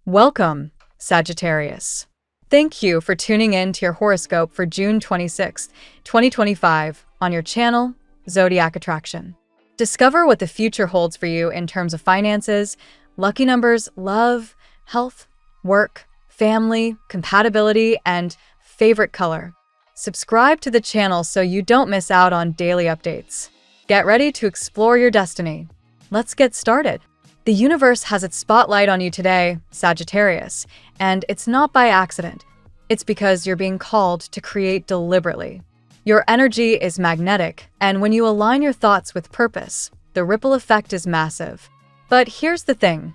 Welcome, Sagittarius. Thank you for tuning in to your horoscope for June 26th, 2025 on your channel, Zodiac Attraction. Discover what the future holds for you in terms of finances, lucky numbers, love, health, work, family, compatibility, and favorite color. Subscribe to the channel so you don't miss out on daily updates. Get ready to explore your destiny. Let's get started. The universe has its spotlight on you today, Sagittarius, and it's not by accident. It's because you're being called to create deliberately. Your energy is magnetic, and when you align your thoughts with purpose, the ripple effect is massive. But here's the thing.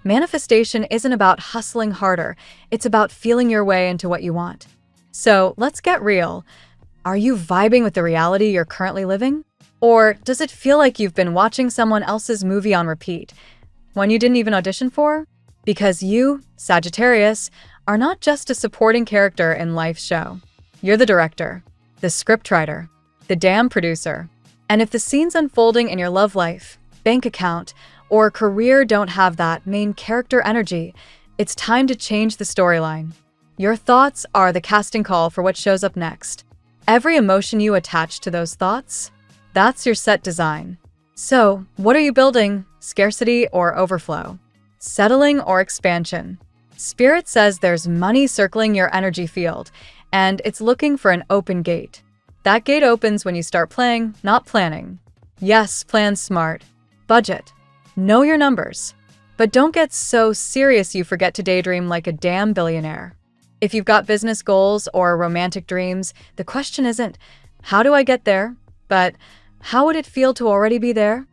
Manifestation isn't about hustling harder, it's about feeling your way into what you want. So let's get real. Are you vibing with the reality you're currently living? Or does it feel like you've been watching someone else's movie on repeat? One you didn't even audition for? Because you, Sagittarius, are not just a supporting character in life's show. You're the director, the scriptwriter, the damn producer. And if the scenes unfolding in your love life, bank account, or career don't have that main character energy, it's time to change the storyline. Your thoughts are the casting call for what shows up next. Every emotion you attach to those thoughts, that's your set design. So, what are you building? Scarcity or overflow? Settling or expansion? Spirit says there's money circling your energy field, and it's looking for an open gate. That gate opens when you start playing, not planning. Yes, plan smart. Budget. Know your numbers. But don't get so serious you forget to daydream like a damn billionaire. If you've got business goals or romantic dreams, the question isn't, how do I get there? But how would it feel to already be there?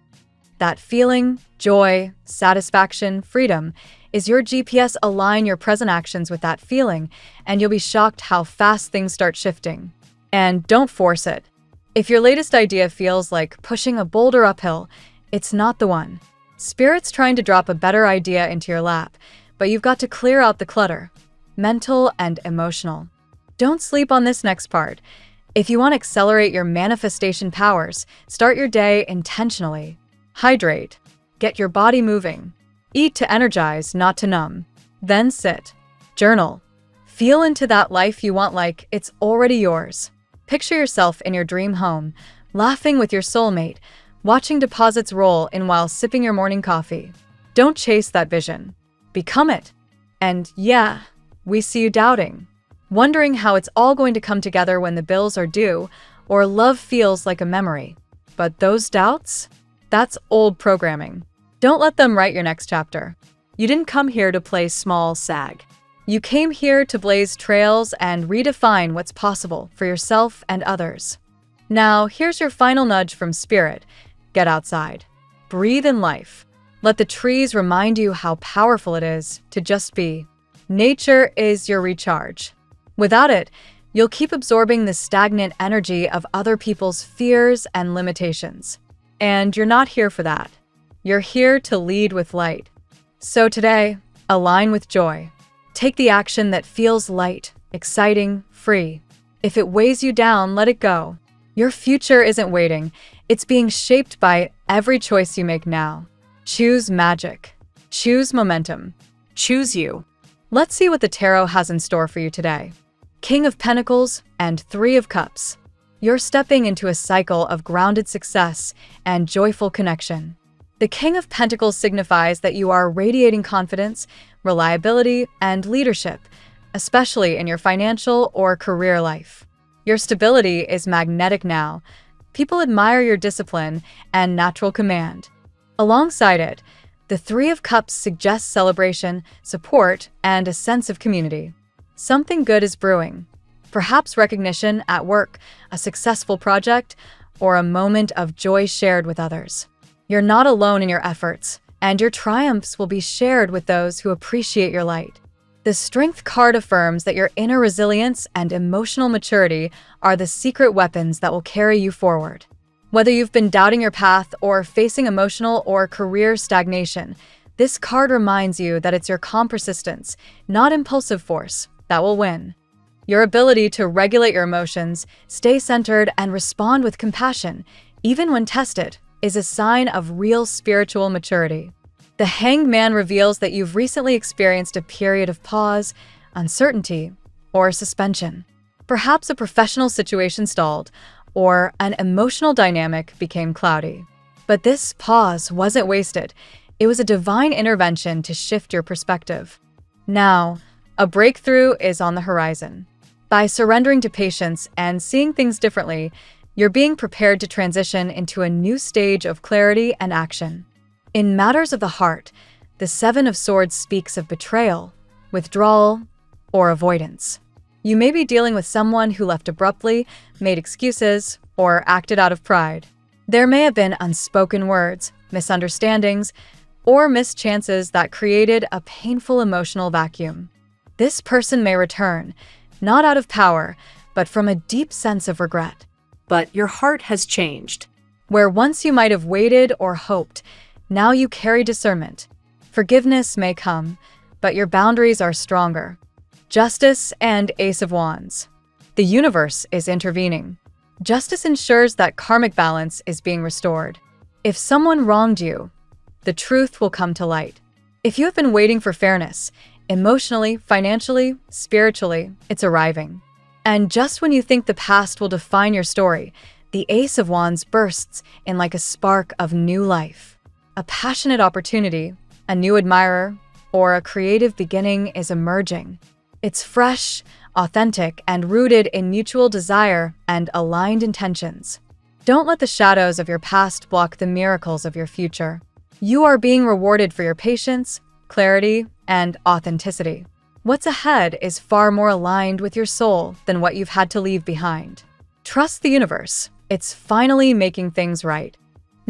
That feeling, joy, satisfaction, freedom is your GPS. Align your present actions with that feeling, and you'll be shocked how fast things start shifting. And don't force it. If your latest idea feels like pushing a boulder uphill, it's not the one. Spirit's trying to drop a better idea into your lap, but you've got to clear out the clutter, mental and emotional. Don't sleep on this next part. If you want to accelerate your manifestation powers, start your day intentionally. Hydrate. Get your body moving. Eat to energize, not to numb. Then sit. Journal. Feel into that life you want like it's already yours. Picture yourself in your dream home, laughing with your soulmate, watching deposits roll in while sipping your morning coffee. Don't chase that vision. Become it. And yeah, we see you doubting, wondering how it's all going to come together when the bills are due, or love feels like a memory. But those doubts? That's old programming. Don't let them write your next chapter. You didn't come here to play small sag. You came here to blaze trails and redefine what's possible for yourself and others. Now, here's your final nudge from Spirit. Get outside. Breathe in life. Let the trees remind you how powerful it is to just be. Nature is your recharge. Without it, you'll keep absorbing the stagnant energy of other people's fears and limitations. And you're not here for that. You're here to lead with light. So today, align with joy. Take the action that feels light, exciting, free. If it weighs you down, let it go. Your future isn't waiting. It's being shaped by every choice you make now. Choose magic. Choose momentum. Choose you. Let's see what the tarot has in store for you today. King of Pentacles and Three of Cups. You're stepping into a cycle of grounded success and joyful connection. The King of Pentacles signifies that you are radiating confidence, reliability, and leadership, especially in your financial or career life. Your stability is magnetic now. People admire your discipline and natural command. Alongside it, the Three of Cups suggests celebration, support, and a sense of community. Something good is brewing. Perhaps recognition at work, a successful project, or a moment of joy shared with others. You're not alone in your efforts, and your triumphs will be shared with those who appreciate your light. The Strength card affirms that your inner resilience and emotional maturity are the secret weapons that will carry you forward. Whether you've been doubting your path or facing emotional or career stagnation, this card reminds you that it's your calm persistence, not impulsive force, that will win. Your ability to regulate your emotions, stay centered, and respond with compassion, even when tested, is a sign of real spiritual maturity. The Hanged Man reveals that you've recently experienced a period of pause, uncertainty, or suspension. Perhaps a professional situation stalled, or an emotional dynamic became cloudy. But this pause wasn't wasted. It was a divine intervention to shift your perspective. Now, a breakthrough is on the horizon. By surrendering to patience and seeing things differently, you're being prepared to transition into a new stage of clarity and action. In matters of the heart, the Seven of Swords speaks of betrayal, withdrawal, or avoidance. You may be dealing with someone who left abruptly, made excuses, or acted out of pride. There may have been unspoken words, misunderstandings, or missed chances that created a painful emotional vacuum. This person may return, not out of power, but from a deep sense of regret. But your heart has changed. Where once you might have waited or hoped, now you carry discernment. Forgiveness may come, but your boundaries are stronger. Justice and Ace of Wands. The universe is intervening. Justice ensures that karmic balance is being restored. If someone wronged you, the truth will come to light. If you have been waiting for fairness, emotionally, financially, spiritually, it's arriving. And just when you think the past will define your story, the Ace of Wands bursts in like a spark of new life. A passionate opportunity, a new admirer, or a creative beginning is emerging. It's fresh, authentic, and rooted in mutual desire and aligned intentions. Don't let the shadows of your past block the miracles of your future. You are being rewarded for your patience, clarity, and authenticity. What's ahead is far more aligned with your soul than what you've had to leave behind. Trust the universe. It's finally making things right.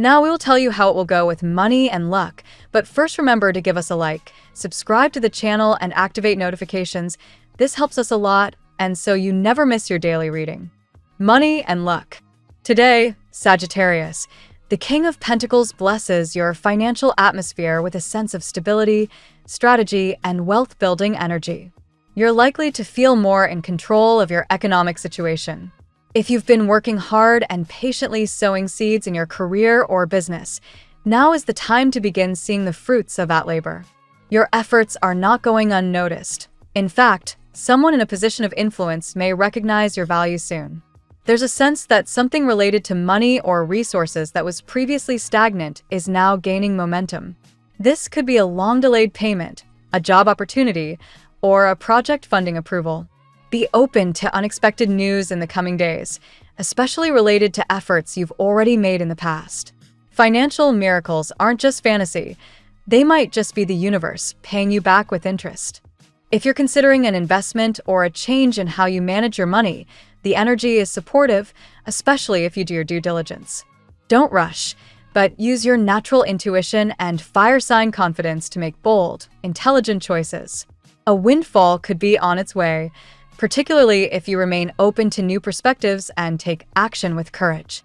Now we will tell you how it will go with money and luck, but first remember to give us a like, subscribe to the channel, and activate notifications. This helps us a lot, and so you never miss your daily reading. Money and luck. Today, Sagittarius, the King of Pentacles blesses your financial atmosphere with a sense of stability, strategy, and wealth-building energy. You're likely to feel more in control of your economic situation. If you've been working hard and patiently sowing seeds in your career or business, now is the time to begin seeing the fruits of that labor. Your efforts are not going unnoticed. In fact, someone in a position of influence may recognize your value soon. There's a sense that something related to money or resources that was previously stagnant is now gaining momentum. This could be a long-delayed payment, a job opportunity, or a project funding approval. Be open to unexpected news in the coming days, especially related to efforts you've already made in the past. Financial miracles aren't just fantasy. They might just be the universe paying you back with interest. If you're considering an investment or a change in how you manage your money, the energy is supportive, especially if you do your due diligence. Don't rush, but use your natural intuition and fire sign confidence to make bold, intelligent choices. A windfall could be on its way, particularly if you remain open to new perspectives and take action with courage.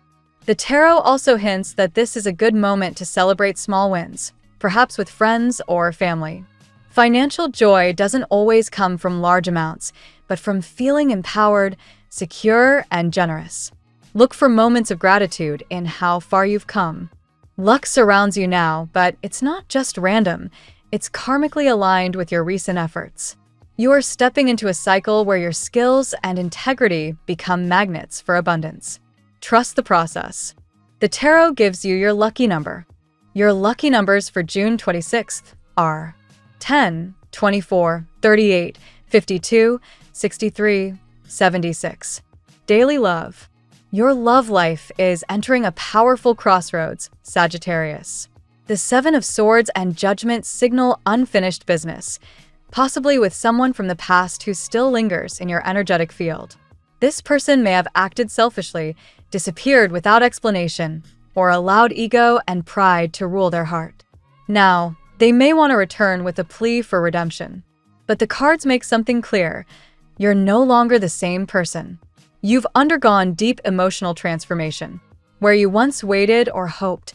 The tarot also hints that this is a good moment to celebrate small wins, perhaps with friends or family. Financial joy doesn't always come from large amounts, but from feeling empowered, secure, and generous. Look for moments of gratitude in how far you've come. Luck surrounds you now, but it's not just random. It's karmically aligned with your recent efforts. You are stepping into a cycle where your skills and integrity become magnets for abundance. Trust the process. The tarot gives you your lucky number. Your lucky numbers for June 26th are 10, 24, 38, 52, 63, 76. Daily love. Your love life is entering a powerful crossroads, Sagittarius. The Seven of Swords and Judgment signal unfinished business, possibly with someone from the past who still lingers in your energetic field. This person may have acted selfishly, disappeared without explanation, or allowed ego and pride to rule their heart. Now, they may want to return with a plea for redemption. But the cards make something clear. You're no longer the same person. You've undergone deep emotional transformation. Where you once waited or hoped,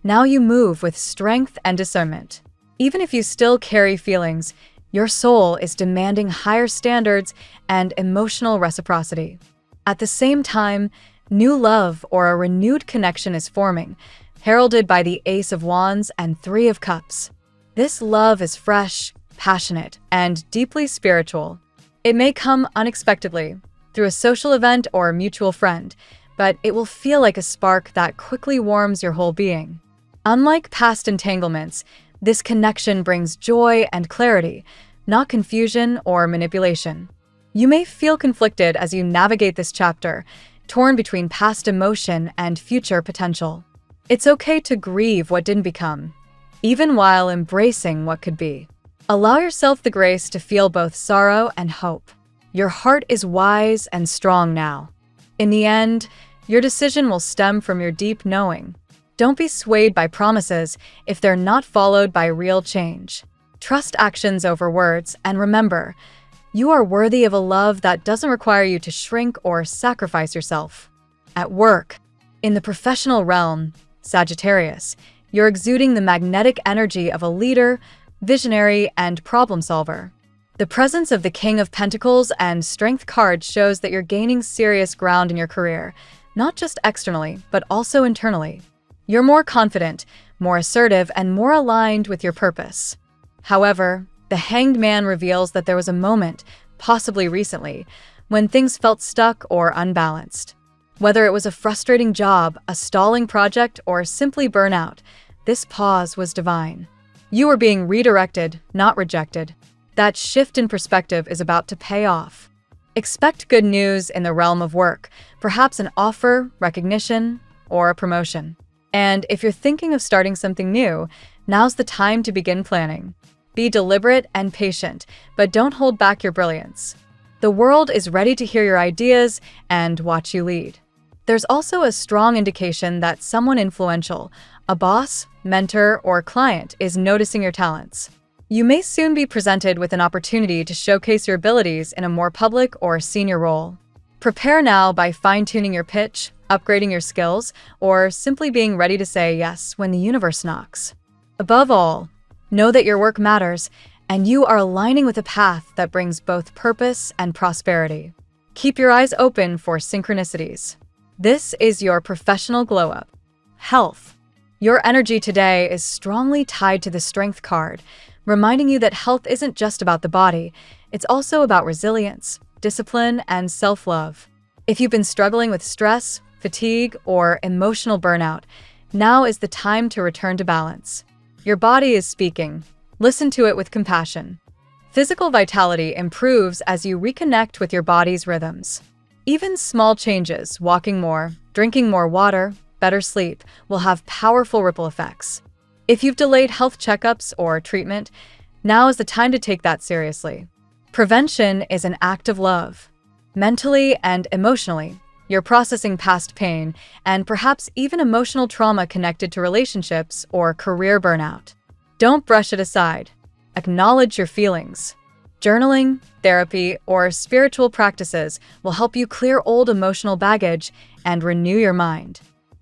now you move with strength and discernment. Even if you still carry feelings, your soul is demanding higher standards and emotional reciprocity. At the same time, new love or a renewed connection is forming, heralded by the Ace of Wands and Three of Cups. This love is fresh, passionate, and deeply spiritual. It may come unexpectedly, through a social event or a mutual friend, but it will feel like a spark that quickly warms your whole being. Unlike past entanglements, this connection brings joy and clarity, not confusion or manipulation. You may feel conflicted as you navigate this chapter, torn between past emotion and future potential. It's okay to grieve what didn't become, even while embracing what could be. Allow yourself the grace to feel both sorrow and hope. Your heart is wise and strong now. In the end, your decision will stem from your deep knowing. Don't be swayed by promises if they're not followed by real change. Trust actions over words, and remember, you are worthy of a love that doesn't require you to shrink or sacrifice yourself. At work, in the professional realm, Sagittarius, you're exuding the magnetic energy of a leader, visionary, and problem solver. The presence of the King of Pentacles and Strength card shows that you're gaining serious ground in your career, not just externally, but also internally. You're more confident, more assertive, and more aligned with your purpose. However, the Hanged Man reveals that there was a moment, possibly recently, when things felt stuck or unbalanced. Whether it was a frustrating job, a stalling project, or simply burnout, this pause was divine. You were being redirected, not rejected. That shift in perspective is about to pay off. Expect good news in the realm of work, perhaps an offer, recognition, or a promotion. And if you're thinking of starting something new, now's the time to begin planning. Be deliberate and patient, but don't hold back your brilliance. The world is ready to hear your ideas and watch you lead. There's also a strong indication that someone influential, a boss, mentor, or client, is noticing your talents. You may soon be presented with an opportunity to showcase your abilities in a more public or senior role. Prepare now by fine-tuning your pitch, upgrading your skills, or simply being ready to say yes when the universe knocks. Above all, know that your work matters, and you are aligning with a path that brings both purpose and prosperity. Keep your eyes open for synchronicities. This is your professional glow-up. Health. Your energy today is strongly tied to the Strength card, reminding you that health isn't just about the body, it's also about resilience, discipline, and self-love. If you've been struggling with stress, fatigue, or emotional burnout, now is the time to return to balance. Your body is speaking. Listen to it with compassion. Physical vitality improves as you reconnect with your body's rhythms. Even small changes, walking more, drinking more water, better sleep, will have powerful ripple effects. If you've delayed health checkups or treatment, now is the time to take that seriously. Prevention is an act of love. Mentally and emotionally, you're processing past pain and perhaps even emotional trauma connected to relationships or career burnout. Don't brush it aside. Acknowledge your feelings. Journaling, therapy, or spiritual practices will help you clear old emotional baggage and renew your mind.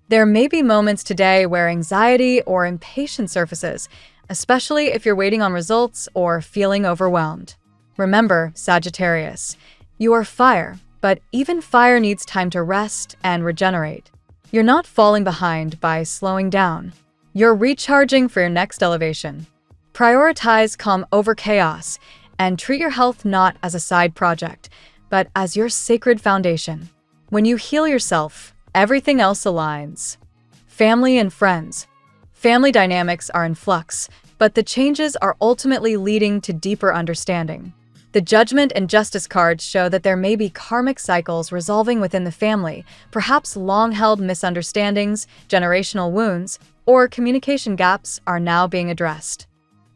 There may be moments today where anxiety or impatience surfaces, especially if you're waiting on results or feeling overwhelmed. Remember, Sagittarius, you are fire, but even fire needs time to rest and regenerate. You're not falling behind by slowing down. You're recharging for your next elevation. Prioritize calm over chaos and treat your health not as a side project, but as your sacred foundation. When you heal yourself, everything else aligns. Family and friends. Family dynamics are in flux, but the changes are ultimately leading to deeper understanding. The Judgment and Justice cards show that there may be karmic cycles resolving within the family, perhaps long-held misunderstandings, generational wounds, or communication gaps are now being addressed.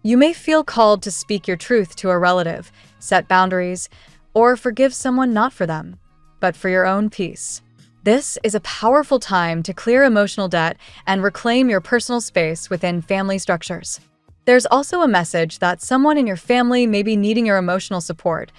You may feel called to speak your truth to a relative, set boundaries, or forgive someone not for them, but for your own peace. This is a powerful time to clear emotional debt and reclaim your personal space within family structures. There's also a message that someone in your family may be needing your emotional support,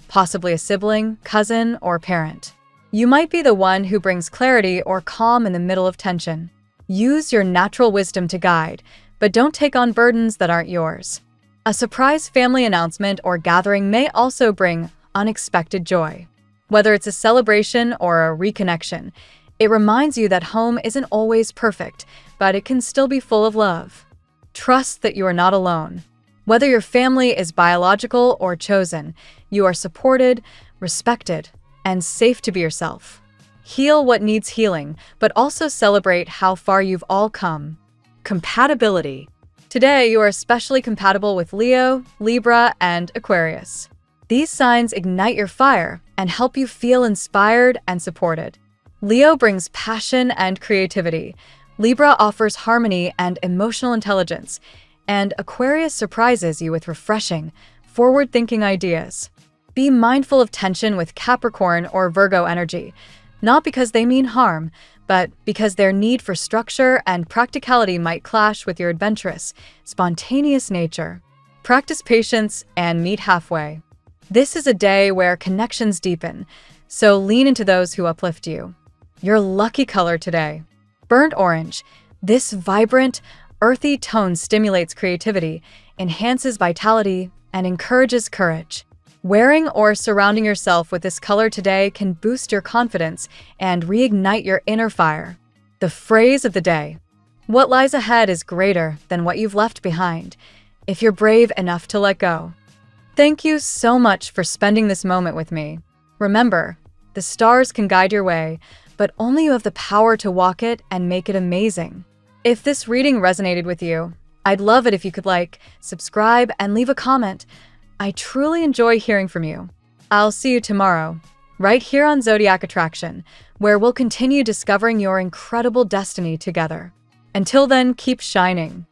possibly a sibling, cousin, or parent. You might be the one who brings clarity or calm in the middle of tension. Use your natural wisdom to guide, but don't take on burdens that aren't yours. A surprise family announcement or gathering may also bring unexpected joy. Whether it's a celebration or a reconnection, it reminds you that home isn't always perfect, but it can still be full of love. Trust that you are not alone. Whether your family is biological or chosen, you are supported, respected, and safe to be yourself. Heal what needs healing, but also celebrate how far you've all come. Compatibility. Today, you are especially compatible with Leo, Libra, and Aquarius. These signs ignite your fire and help you feel inspired and supported. Leo brings passion and creativity. Libra offers harmony and emotional intelligence. And Aquarius surprises you with refreshing, forward-thinking ideas. Be mindful of tension with Capricorn or Virgo energy, not because they mean harm, but because their need for structure and practicality might clash with your adventurous, spontaneous nature. Practice patience and meet halfway. This is a day where connections deepen, so lean into those who uplift you. Your lucky color today: burnt orange. This vibrant, earthy tone stimulates creativity, enhances vitality, and encourages courage. Wearing or surrounding yourself with this color today can boost your confidence and reignite your inner fire. The phrase of the day: what lies ahead is greater than what you've left behind, if you're brave enough to let go. Thank you so much for spending this moment with me. Remember, the stars can guide your way, but only you have the power to walk it and make it amazing. If this reading resonated with you, I'd love it if you could like, subscribe, and leave a comment. I truly enjoy hearing from you. I'll see you tomorrow, right here on Zodiac Attraction, where we'll continue discovering your incredible destiny together. Until then, keep shining.